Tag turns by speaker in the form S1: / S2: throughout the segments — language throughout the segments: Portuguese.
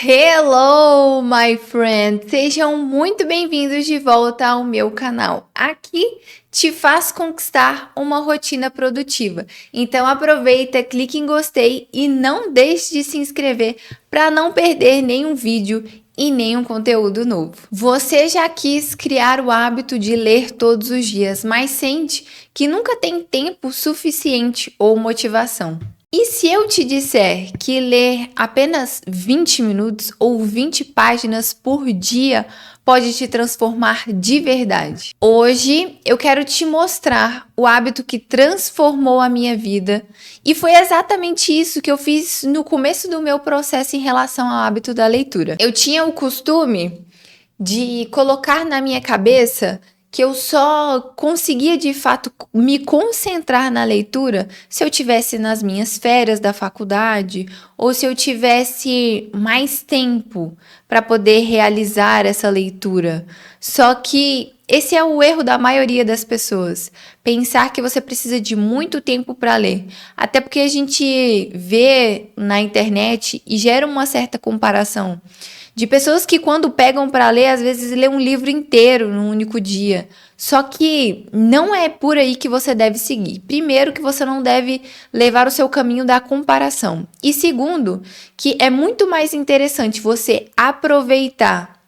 S1: Hello, my friend! Sejam muito bem-vindos de volta ao meu canal. Aqui te faz conquistar uma rotina produtiva. Então aproveita, clique em gostei e não deixe de se inscrever para não perder nenhum vídeo e nenhum conteúdo novo. Você já quis criar o hábito de ler todos os dias, mas sente que nunca tem tempo suficiente ou motivação. E se eu te disser que ler apenas 20 minutos ou 20 páginas por dia pode te transformar de verdade? Hoje eu quero te mostrar o hábito que transformou a minha vida e foi exatamente isso que eu fiz no começo do meu processo em relação ao hábito da leitura. Eu tinha o costume de colocar na minha cabeça que eu só conseguia de fato me concentrar na leitura se eu tivesse nas minhas férias da faculdade ou se eu tivesse mais tempo para poder realizar essa leitura. Só que esse é o erro da maioria das pessoas, pensar que você precisa de muito tempo para ler. Até porque a gente vê na internet e gera uma certa comparação de pessoas que quando pegam para ler, às vezes lê um livro inteiro num único dia. Só que não é por aí que você deve seguir. Primeiro, que você não deve levar o seu caminho da comparação. E segundo, que é muito mais interessante você aproveitar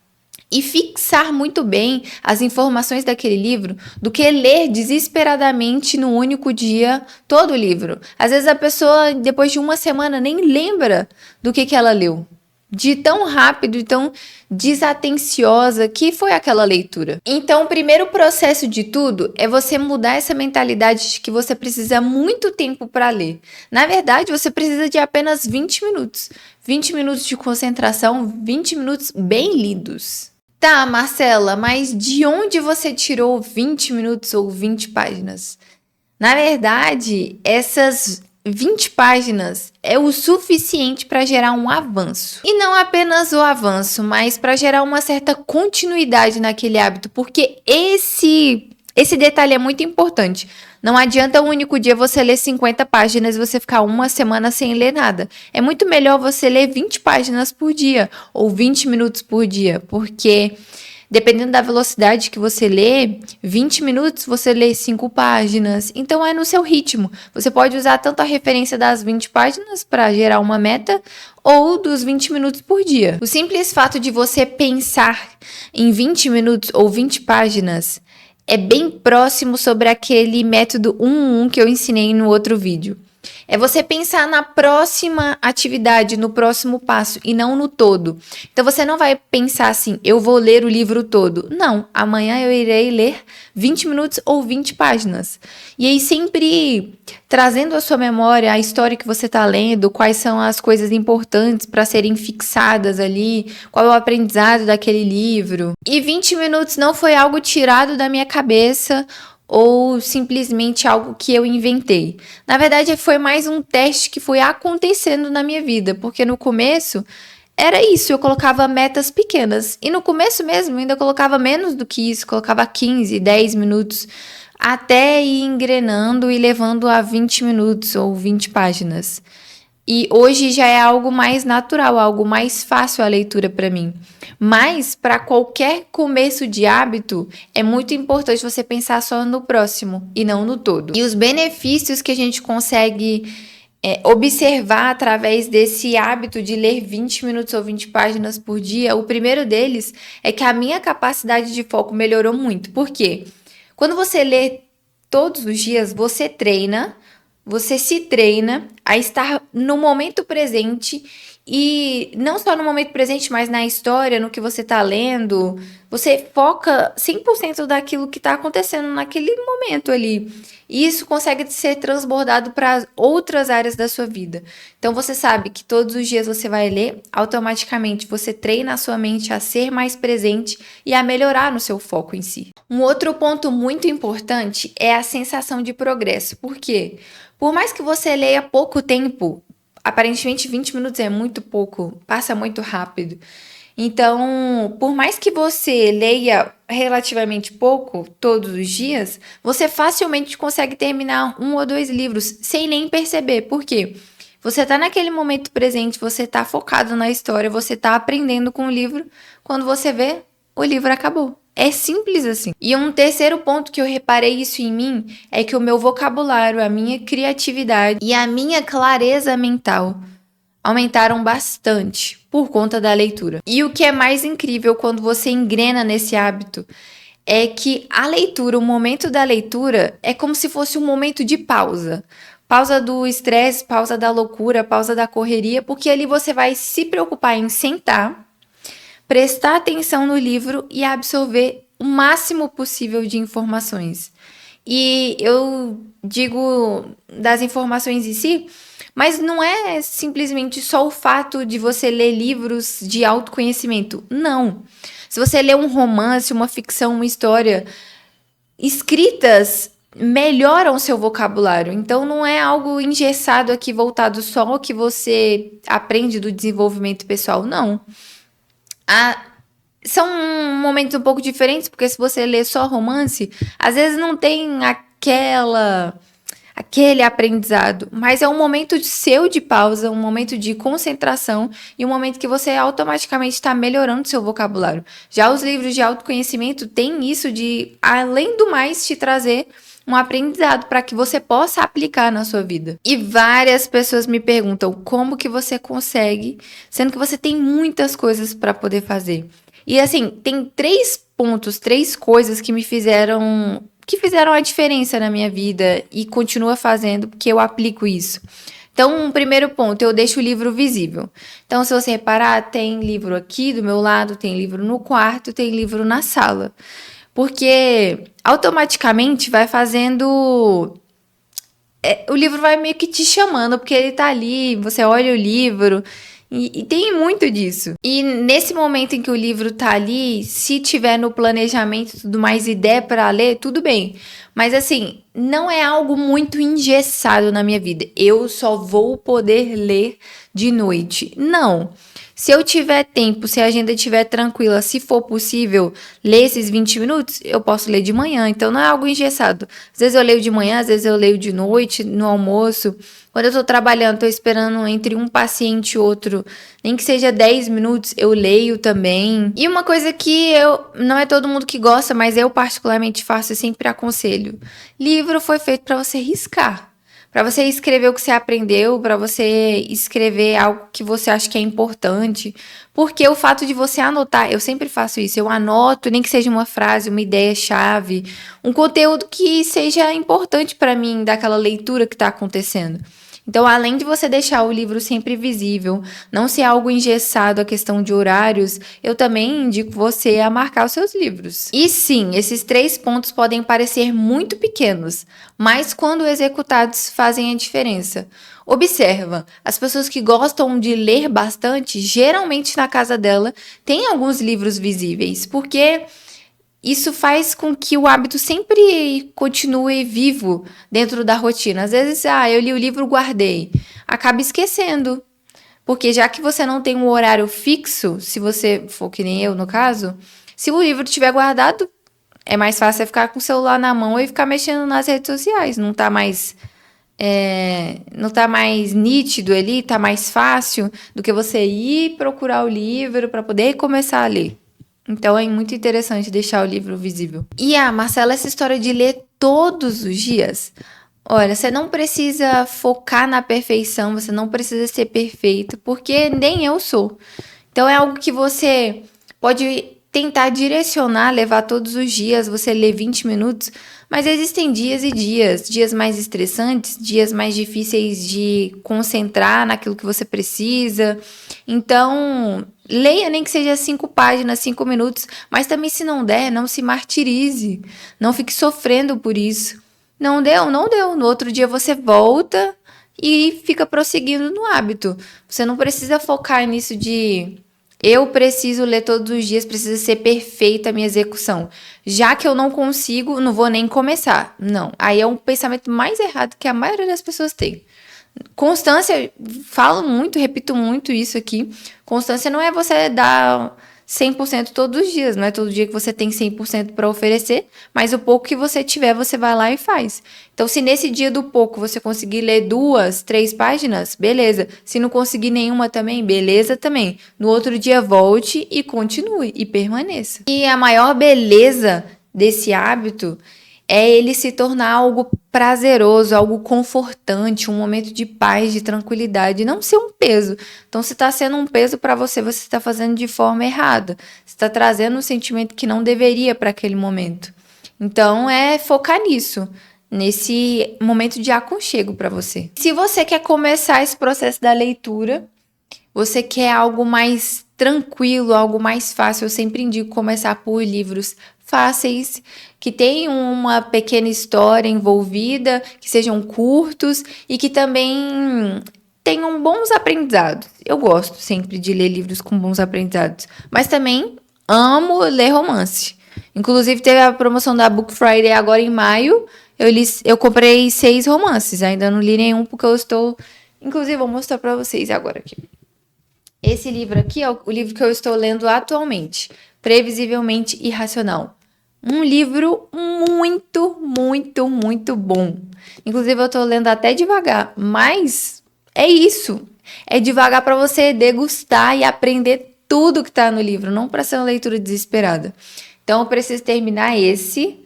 S1: e fixar muito bem as informações daquele livro do que ler desesperadamente no único dia todo o livro. Às vezes a pessoa, depois de uma semana, nem lembra do que ela leu. De tão rápido e tão desatenciosa que foi aquela leitura. Então, o primeiro processo de tudo é você mudar essa mentalidade de que você precisa muito tempo para ler. Na verdade, você precisa de apenas 20 minutos. 20 minutos de concentração, 20 minutos bem lidos. Tá, Marcela, mas de onde você tirou 20 minutos ou 20 páginas? Na verdade, essas 20 páginas é o suficiente para gerar um avanço. E não apenas o avanço, mas para gerar uma certa continuidade naquele hábito, porque esse detalhe é muito importante. Não adianta um único dia você ler 50 páginas e você ficar uma semana sem ler nada. É muito melhor você ler 20 páginas por dia ou 20 minutos por dia, porque dependendo da velocidade que você lê, 20 minutos você lê 5 páginas. Então é no seu ritmo. Você pode usar tanto a referência das 20 páginas para gerar uma meta ou dos 20 minutos por dia. O simples fato de você pensar em 20 minutos ou 20 páginas é bem próximo sobre aquele método 1-1 que eu ensinei no outro vídeo. É você pensar na próxima atividade, no próximo passo e não no todo. Então você não vai pensar assim, eu vou ler o livro todo. Não, amanhã eu irei ler 20 minutos ou 20 páginas. E aí sempre trazendo à sua memória a história que você está lendo, quais são as coisas importantes para serem fixadas ali, qual é o aprendizado daquele livro. E 20 minutos não foi algo tirado da minha cabeça ou simplesmente algo que eu inventei. Na verdade, foi mais um teste que foi acontecendo na minha vida, porque no começo era isso, eu colocava metas pequenas. E no começo mesmo, ainda colocava menos do que isso, colocava 15, 10 minutos, até ir engrenando e levando a 20 minutos ou 20 páginas. E hoje já é algo mais natural, algo mais fácil a leitura para mim. Mas para qualquer começo de hábito, é muito importante você pensar só no próximo e não no todo. E os benefícios que a gente consegue observar através desse hábito de ler 20 minutos ou 20 páginas por dia, o primeiro deles é que a minha capacidade de foco melhorou muito. Por quê? Quando você lê todos os dias, você se treina a estar no momento presente e não só no momento presente, mas na história, no que você está lendo. Você foca 100% daquilo que está acontecendo naquele momento ali. E isso consegue ser transbordado para outras áreas da sua vida. Então você sabe que todos os dias você vai ler, automaticamente você treina a sua mente a ser mais presente e a melhorar no seu foco em si. Um outro ponto muito importante é a sensação de progresso. Por quê? Por mais que você leia pouco tempo, aparentemente 20 minutos é muito pouco, passa muito rápido. Então, por mais que você leia relativamente pouco todos os dias, você facilmente consegue terminar 1 ou 2 livros sem nem perceber. Por quê? Você tá naquele momento presente, você tá focado na história, você tá aprendendo com o livro. Quando você vê, o livro acabou. É simples assim. E um terceiro ponto que eu reparei isso em mim é que o meu vocabulário, a minha criatividade e a minha clareza mental aumentaram bastante por conta da leitura. E o que é mais incrível quando você engrena nesse hábito é que a leitura, o momento da leitura, é como se fosse um momento de pausa. Pausa do estresse, pausa da loucura, pausa da correria, porque ali você vai se preocupar em sentar, prestar atenção no livro e absorver o máximo possível de informações. E eu digo das informações em si, mas não é simplesmente só o fato de você ler livros de autoconhecimento. Não. Se você lê um romance, uma ficção, uma história, escritas melhoram seu vocabulário. Então não é algo engessado aqui voltado só ao que você aprende do desenvolvimento pessoal, não. São momentos um pouco diferentes, porque se você lê só romance, às vezes não tem aquele aprendizado, mas é um momento seu de pausa, um momento de concentração e um momento que você automaticamente está melhorando seu vocabulário. Já os livros de autoconhecimento têm isso de, além do mais, te trazer um aprendizado para que você possa aplicar na sua vida. E várias pessoas me perguntam como que você consegue, sendo que você tem muitas coisas para poder fazer. E assim, tem 3 pontos, 3 coisas que fizeram a diferença na minha vida e continua fazendo, porque eu aplico isso. Então, um primeiro ponto, eu deixo o livro visível. Então, se você reparar, tem livro aqui do meu lado, tem livro no quarto, tem livro na sala. Porque automaticamente vai fazendo... o livro vai meio que te chamando, porque ele tá ali, você olha o livro... E tem muito disso. E nesse momento em que o livro tá ali, se tiver no planejamento e tudo mais, ideia para ler, tudo bem. Mas assim, não é algo muito engessado na minha vida. Eu só vou poder ler de noite. Não. Se eu tiver tempo, se a agenda estiver tranquila, se for possível ler esses 20 minutos, eu posso ler de manhã. Então não é algo engessado. Às vezes eu leio de manhã, às vezes eu leio de noite, no almoço. Quando eu tô trabalhando, tô esperando entre um paciente e outro, nem que seja 10 minutos, eu leio também. E uma coisa que não é todo mundo que gosta, mas eu particularmente faço e sempre aconselho. Livro foi feito para você riscar. Para você escrever o que você aprendeu, para você escrever algo que você acha que é importante. Porque o fato de você anotar, eu sempre faço isso, eu anoto, nem que seja uma frase, uma ideia-chave, um conteúdo que seja importante para mim daquela leitura que está acontecendo. Então, além de você deixar o livro sempre visível, não ser algo engessado a questão de horários, eu também indico você a marcar os seus livros. E sim, esses 3 pontos podem parecer muito pequenos, mas quando executados fazem a diferença. Observa, as pessoas que gostam de ler bastante, geralmente na casa dela tem alguns livros visíveis, porque... isso faz com que o hábito sempre continue vivo dentro da rotina. Às vezes, eu li o livro, guardei. Acaba esquecendo. Porque já que você não tem um horário fixo, se você for que nem eu no caso, se o livro estiver guardado, é mais fácil você ficar com o celular na mão e ficar mexendo nas redes sociais. Não tá mais nítido ali, tá mais fácil do que você ir procurar o livro para poder começar a ler. Então, é muito interessante deixar o livro visível. E, Marcela, essa história de ler todos os dias... olha, você não precisa focar na perfeição, você não precisa ser perfeito, porque nem eu sou. Então, é algo que você pode tentar direcionar, levar todos os dias, você lê 20 minutos, mas existem dias e dias, dias mais estressantes, dias mais difíceis de concentrar naquilo que você precisa. Então, leia nem que seja 5 páginas, 5 minutos, mas também se não der, não se martirize, não fique sofrendo por isso. Não deu, não deu. No outro dia você volta e fica prosseguindo no hábito. Você não precisa focar nisso de... eu preciso ler todos os dias, precisa ser perfeita a minha execução. Já que eu não consigo, não vou nem começar. Não, aí é um pensamento mais errado que a maioria das pessoas tem. Constância, falo muito, repito muito isso aqui. Constância não é você 100% todos os dias. Não é todo dia que você tem 100% para oferecer, mas o pouco que você tiver, você vai lá e faz. Então, se nesse dia do pouco você conseguir ler 2, 3 páginas, beleza. Se não conseguir nenhuma também, beleza também. No outro dia, volte e continue e permaneça. E a maior beleza desse hábito é ele se tornar algo prazeroso, algo confortante, um momento de paz, de tranquilidade, não ser um peso. Então, se está sendo um peso para você, você está fazendo de forma errada. Você está trazendo um sentimento que não deveria para aquele momento. Então, é focar nisso, nesse momento de aconchego para você. Se você quer começar esse processo da leitura, você quer algo mais tranquilo, algo mais fácil, eu sempre indico começar por livros fáceis, que tenham uma pequena história envolvida, que sejam curtos e que também tenham bons aprendizados. Eu gosto sempre de ler livros com bons aprendizados, mas também amo ler romance. Inclusive, teve a promoção da Book Friday agora em maio. Eu comprei 6 romances, ainda não li nenhum porque eu estou... Inclusive, vou mostrar para vocês agora aqui. Esse livro aqui é o livro que eu estou lendo atualmente, Previsivelmente Irracional. Um livro muito, muito, muito bom. Inclusive, eu estou lendo até devagar, mas é isso. É devagar para você degustar e aprender tudo que está no livro, não para ser uma leitura desesperada. Então, eu preciso terminar esse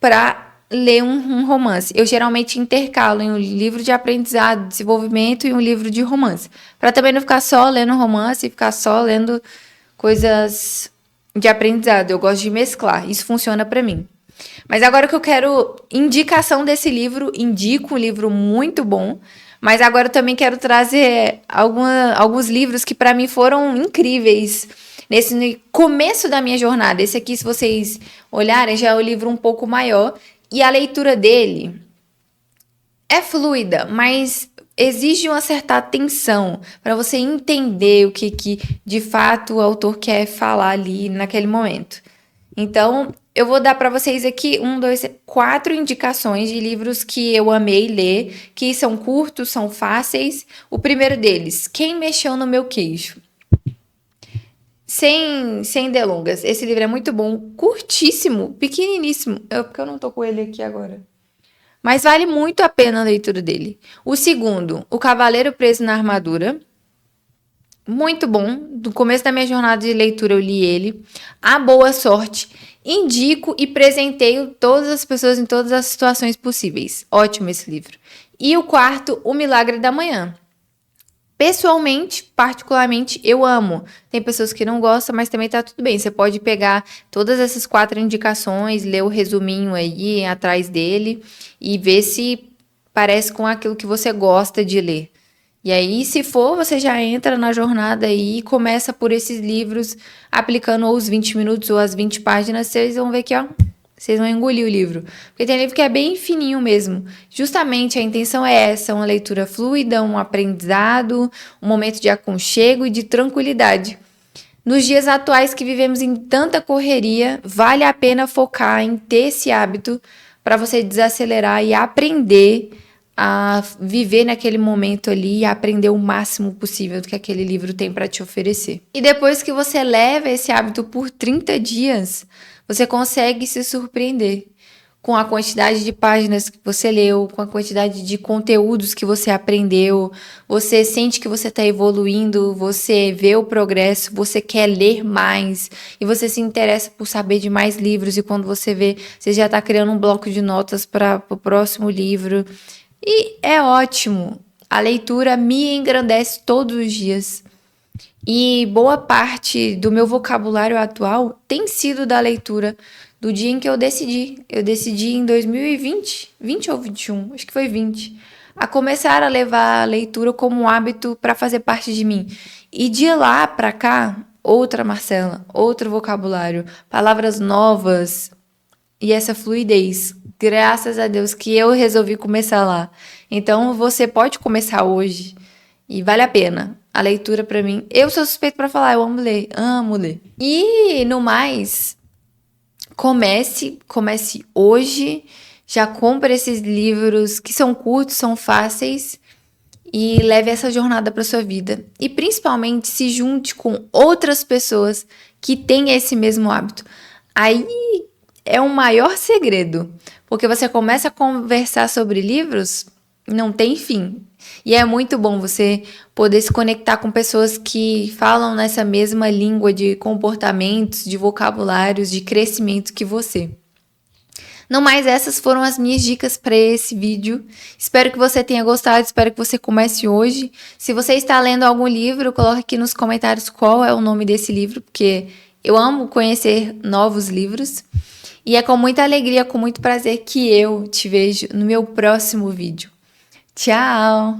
S1: para ler um romance. Eu geralmente intercalo em um livro de aprendizado, desenvolvimento e um livro de romance. Para também não ficar só lendo romance e ficar só lendo coisas de aprendizado. Eu gosto de mesclar. Isso funciona para mim. Mas agora que eu quero indicação desse livro, indico um livro muito bom. Mas agora eu também quero trazer alguns livros que para mim foram incríveis nesse começo da minha jornada. Esse aqui, se vocês olharem, já é um livro um pouco maior. E a leitura dele é fluida, mas exige uma certa atenção para você entender o que de fato o autor quer falar ali naquele momento. Então, eu vou dar para vocês aqui 4 indicações de livros que eu amei ler, que são curtos, são fáceis. O primeiro deles, Quem Mexeu no Meu Queijo? Sem delongas, esse livro é muito bom, curtíssimo, pequeniníssimo. Porque eu não tô com ele aqui agora. Mas vale muito a pena a leitura dele. O segundo, O Cavaleiro Preso na Armadura. Muito bom. Do começo da minha jornada de leitura eu li ele. A Boa Sorte. Indico e presenteio todas as pessoas em todas as situações possíveis. Ótimo esse livro. E o quarto, O Milagre da Manhã. Pessoalmente, particularmente, eu amo. Tem pessoas que não gostam, mas também tá tudo bem. Você pode pegar todas essas 4 indicações, ler o resuminho aí atrás dele e ver se parece com aquilo que você gosta de ler. E aí, se for, você já entra na jornada aí e começa por esses livros, aplicando ou os 20 minutos ou as 20 páginas, vocês vão ver que, ó, vocês vão engolir o livro. Porque tem livro que é bem fininho mesmo. Justamente a intenção é essa, uma leitura fluida, um aprendizado, um momento de aconchego e de tranquilidade. Nos dias atuais que vivemos em tanta correria, vale a pena focar em ter esse hábito para você desacelerar e aprender a viver naquele momento ali e aprender o máximo possível do que aquele livro tem para te oferecer. E depois que você leva esse hábito por 30 dias, você consegue se surpreender com a quantidade de páginas que você leu, com a quantidade de conteúdos que você aprendeu. Você sente que você está evoluindo, você vê o progresso, você quer ler mais e você se interessa por saber de mais livros. E quando você vê, você já está criando um bloco de notas para o próximo livro. E é ótimo. A leitura me engrandece todos os dias. E boa parte do meu vocabulário atual tem sido da leitura do dia em que eu decidi. Eu decidi em 2020, 20 ou 21, acho que foi 20, a começar a levar a leitura como um hábito para fazer parte de mim. E de lá para cá, outra Marcela, outro vocabulário, palavras novas e essa fluidez. Graças a Deus que eu resolvi começar lá. Então você pode começar hoje e vale a pena. A leitura para mim, eu sou suspeita para falar, eu amo ler, amo ler. E no mais, comece hoje, já compre esses livros que são curtos, são fáceis e leve essa jornada para sua vida. E principalmente se junte com outras pessoas que têm esse mesmo hábito. Aí é o maior segredo, porque você começa a conversar sobre livros, não tem fim. E é muito bom você poder se conectar com pessoas que falam nessa mesma língua de comportamentos, de vocabulários, de crescimento que você. No mais, essas foram as minhas dicas para esse vídeo. Espero que você tenha gostado, espero que você comece hoje. Se você está lendo algum livro, coloque aqui nos comentários qual é o nome desse livro, porque eu amo conhecer novos livros. E é com muita alegria, com muito prazer que eu te vejo no meu próximo vídeo. Tchau!